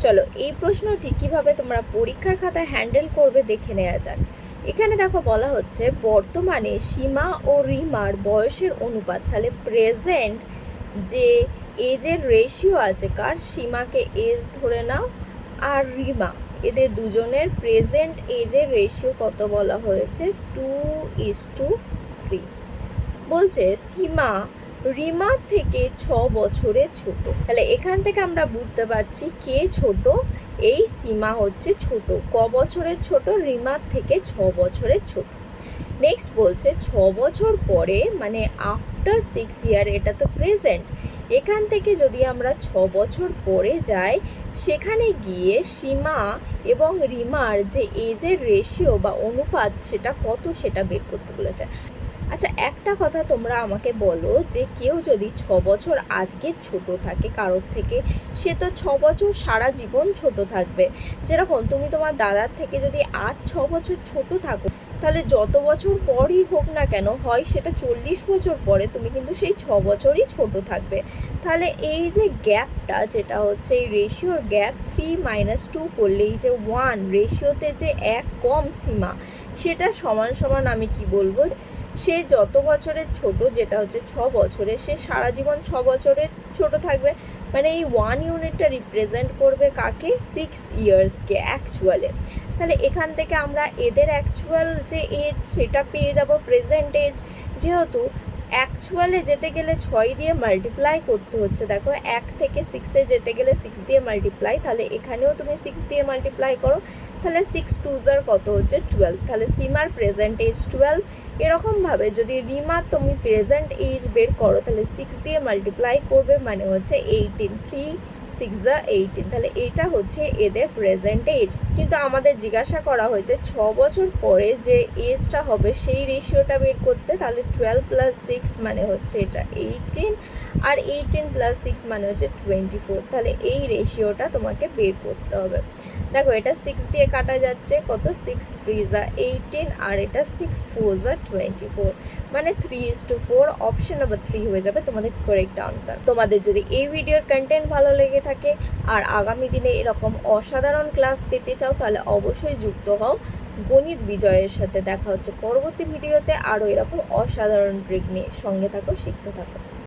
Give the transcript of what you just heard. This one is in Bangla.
চলো এই প্রশ্নটি কিভাবে তোমরা পরীক্ষার খাতায় হ্যান্ডেল করবে দেখে নেওয়া যাক। এখানে দেখো বলা হচ্ছে বর্তমানে সীমা ও রিমার বয়সের অনুপাত, তাহলে প্রেজেন্ট যে এজের রেশিও আছে, কার, সীমাকে এজ ধরে নাও আর রিমা, এদের দুজনের প্রেজেন্ট এজের রেশিও কত বলা হয়েছে, 2:3। বলছে সীমা রিমার থেকে 6 বছরের ছোট। তাহলে এখান থেকে আমরা বুঝতে পারছি কে ছোট, এই সীমা হচ্ছে ছোট। ক বছরের ছোট, রিমার থেকে 6 বছরের ছোট। নেক্সট বলছে 6 বছর পরে, মানে আফটার 6 ইয়ার, এটা তো প্রেজেন্ট। এখান থেকে যদি আমরা 6 বছর পরে যাই, সেখানে গিয়ে সীমা এবং রিমার যে এজের রেশিও বা অনুপাত সেটা কত সেটা বের করতে বলেছে। আচ্ছা একটা কথা তোমরা আমাকে বলো, যে কেউ যদি 6 বছর আজকে ছোট থাকে কারোর থেকে, সে তো 6 বছর সারা জীবন ছোট থাকবে। যেরকম তুমি তোমার দাদার থেকে যদি আজ 6 বছর ছোট থাকো, তাহলে যত বছর পরই হোক না কেন, হয় সেটা 40 বছর পরে, তুমি কিন্তু সেই 6 বছরই ছোট থাকবে। তাহলে এই যে গ্যাপটা, যেটা হচ্ছে এই রেশিওর গ্যাপ, 3 - 2 করলে এই যে 1 রেশিওতে যে 1 কম সীমা, সেটা সমান সমান আমি কি বলবো, সে যত বছরের ছোট, যেটা হচ্ছে 6 বছরের, সে সারা জীবন 6 বছরের ছোট থাকবে। মানে এই 1 ইউনিটটা রিপ্রেজেন্ট করবে কাকে, 6 ইয়ার্সকে অ্যাকচুয়ালে। তাহলে এখান থেকে আমরা এদের অ্যাকচুয়াল যে এজ সেটা পেয়ে যাব, প্রেজেন্ট এজ। যেহেতু অ্যাকচুয়ালে যেতে গেলে 6 দিয়ে মাল্টিপ্লাই করতে হচ্ছে, দেখো 1 থেকে 6-এ যেতে গেলে 6 দিয়ে মাল্টিপ্লাই, তাহলে এখানেও তুমি 6 দিয়ে মাল্টিপ্লাই করো, তাহলে 6 2 কত হচ্ছে 12। তাহলে সীমার প্রেজেন্ট এজ 12। এরকমভাবে যদি রিমা তুমি প্রেজেন্ট এজ বের করো, তাহলে 6 দিয়ে মাল্টিপ্লাই করবে, মানে হচ্ছে 18, 3 6 18। তাহলে এটা হচ্ছে এদের প্রেজেন্ট এজ। কিন্তু আমাদের জিজ্ঞাসা করা হয়েছে 6 বছর পরে যে এজটা হবে সেই রেশিওটা বের করতে। তাহলে 12 + 6 মানে হচ্ছে এটা 18, আর 18 + 6 মানে হচ্ছে 24। তাহলে এই রেশিওটা তোমাকে বের করতে হবে। দেখো এটা 6 দিয়ে কাটা যাচ্ছে, কত, 6 3 18, আর এটা 6 4 24, মানে 3:4। অপশন নাম্বার 3 হয়ে যাবে তোমাদের কারেক্ট আনসার। তোমাদের যদি এই ভিডিওর কন্টেন্ট ভালো লেগে থাকে আর আগামী দিনে এরকম অসাধারণ ক্লাস পেতে চাও, তাহলে অবশ্যই যুক্ত হও গণিত বিজয়ের সাথে। দেখা হচ্ছে পরবর্তী ভিডিওতে আরও এরকম অসাধারণ ট্রিক নিয়ে। সঙ্গে থাকো, শিখতে থাকো।